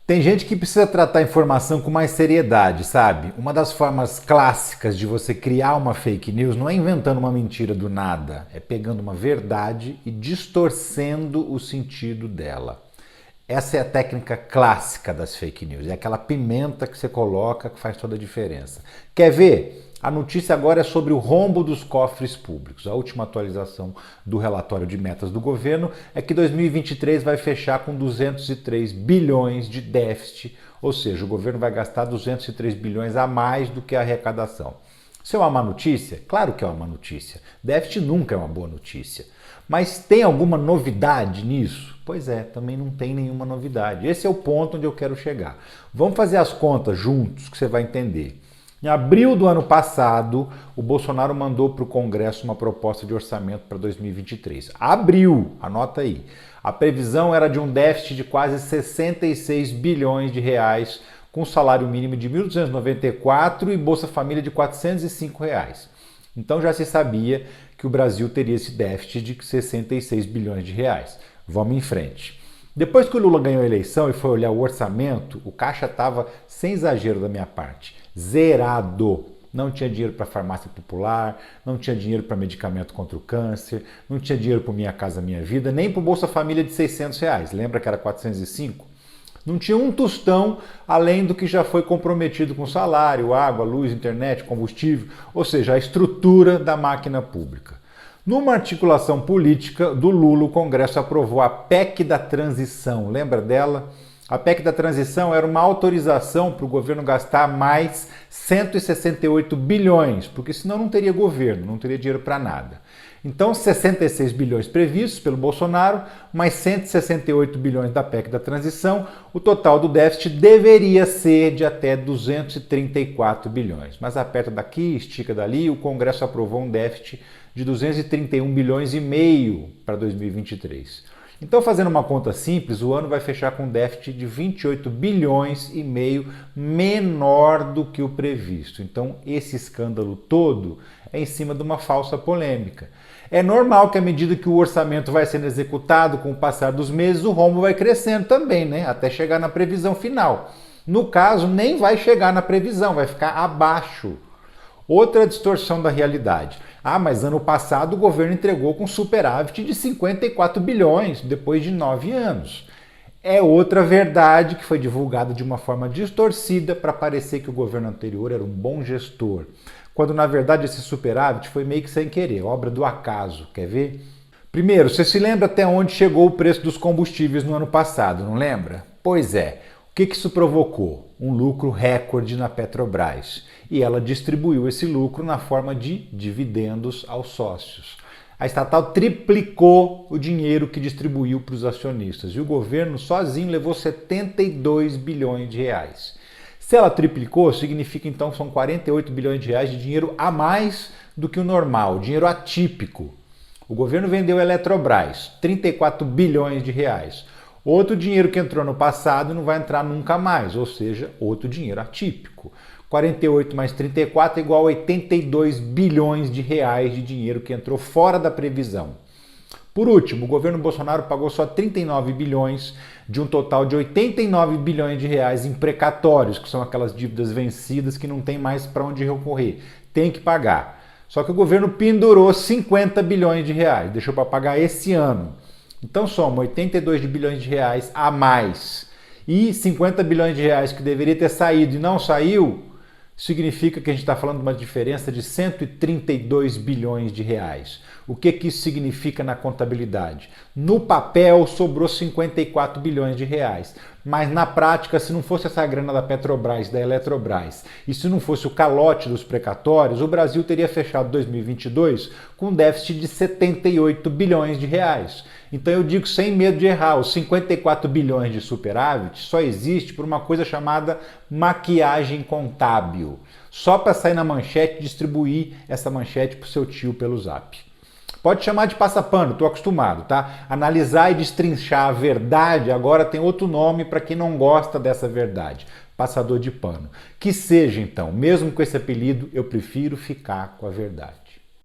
Tem gente que precisa tratar a informação com mais seriedade, sabe? Uma das formas clássicas de você criar uma fake news não é inventando uma mentira do nada, é pegando uma verdade e distorcendo o sentido dela. Essa é a técnica clássica das fake news, é aquela pimenta que você coloca que faz toda a diferença. Quer ver? A notícia agora é sobre o rombo dos cofres públicos. A última atualização do relatório de metas do governo é que 2023 vai fechar com 203 bilhões de déficit, ou seja, o governo vai gastar 203 bilhões a mais do que a arrecadação. Isso é uma má notícia? Claro que é uma má notícia. Déficit nunca é uma boa notícia. Mas tem alguma novidade nisso? Pois é, também não tem nenhuma novidade. Esse é o ponto onde eu quero chegar. Vamos fazer as contas juntos que você vai entender. Em abril do ano passado, o Bolsonaro mandou para o Congresso uma proposta de orçamento para 2023. Abril, anota aí. A previsão era de um déficit de quase 66 bilhões de reais, com salário mínimo de R$ 1.294 e Bolsa Família de R$ 405. Então já se sabia que o Brasil teria esse déficit de 66 bilhões de reais. Vamos em frente. Depois que o Lula ganhou a eleição e foi olhar o orçamento, o caixa estava, sem exagero da minha parte, zerado. Não tinha dinheiro para farmácia popular, não tinha dinheiro para medicamento contra o câncer, não tinha dinheiro para Minha Casa Minha Vida, nem para o Bolsa Família de R$ 600. Lembra que era 405? Não tinha um tostão além do que já foi comprometido com salário, água, luz, internet, combustível, ou seja, a estrutura da máquina pública. Numa articulação política do Lula, o Congresso aprovou a PEC da transição. Lembra dela? A PEC da transição era uma autorização para o governo gastar mais 168 bilhões, porque senão não teria governo, não teria dinheiro para nada. Então, 66 bilhões previstos pelo Bolsonaro, mais 168 bilhões da PEC da transição, o total do déficit deveria ser de até 234 bilhões. Mas aperta daqui, estica dali, o Congresso aprovou um déficit de 231 bilhões e meio para 2023. Então, fazendo uma conta simples, o ano vai fechar com um déficit de 28 bilhões e meio menor do que o previsto. Então, esse escândalo todo é em cima de uma falsa polêmica. É normal que à medida que o orçamento vai sendo executado com o passar dos meses, o rombo vai crescendo também, né? Até chegar na previsão final. No caso, nem vai chegar na previsão, vai ficar abaixo. Outra distorção da realidade. Mas ano passado o governo entregou com superávit de 54 bilhões, depois de 9 anos. É outra verdade que foi divulgada de uma forma distorcida para parecer que o governo anterior era um bom gestor, quando na verdade esse superávit foi meio que sem querer, obra do acaso. Quer ver? Primeiro, você se lembra até onde chegou o preço dos combustíveis no ano passado, não lembra? Pois é. O que isso provocou? Um lucro recorde na Petrobras. E ela distribuiu esse lucro na forma de dividendos aos sócios. A estatal triplicou o dinheiro que distribuiu para os acionistas e o governo sozinho levou 72 bilhões de reais. Se ela triplicou, significa então que são 48 bilhões de reais de dinheiro a mais do que o normal, dinheiro atípico. O governo vendeu a Eletrobras, 34 bilhões de reais. Outro dinheiro que entrou no passado não vai entrar nunca mais, ou seja, outro dinheiro atípico. 48 mais 34 é igual a 82 bilhões de reais de dinheiro que entrou fora da previsão. Por último, o governo Bolsonaro pagou só 39 bilhões de um total de 89 bilhões de reais em precatórios, que são aquelas dívidas vencidas que não tem mais para onde recorrer, tem que pagar. Só que o governo pendurou 50 bilhões de reais, deixou para pagar esse ano. Então soma 82 bilhões de reais a mais e 50 bilhões de reais que deveria ter saído e não saiu, significa que a gente está falando de uma diferença de 132 bilhões de reais. O que isso significa na contabilidade? No papel sobrou 54 bilhões de reais, mas na prática, se não fosse essa grana da Petrobras, da Eletrobras, e se não fosse o calote dos precatórios, o Brasil teria fechado 2022 com um déficit de 78 bilhões de reais. Então eu digo sem medo de errar, os 54 bilhões de superávit só existe por uma coisa chamada maquiagem contábil. Só para sair na manchete e distribuir essa manchete para o seu tio pelo zap. Pode chamar de passapano, estou acostumado, tá? Analisar e destrinchar a verdade agora tem outro nome para quem não gosta dessa verdade. Passador de pano. Que seja então, mesmo com esse apelido, eu prefiro ficar com a verdade.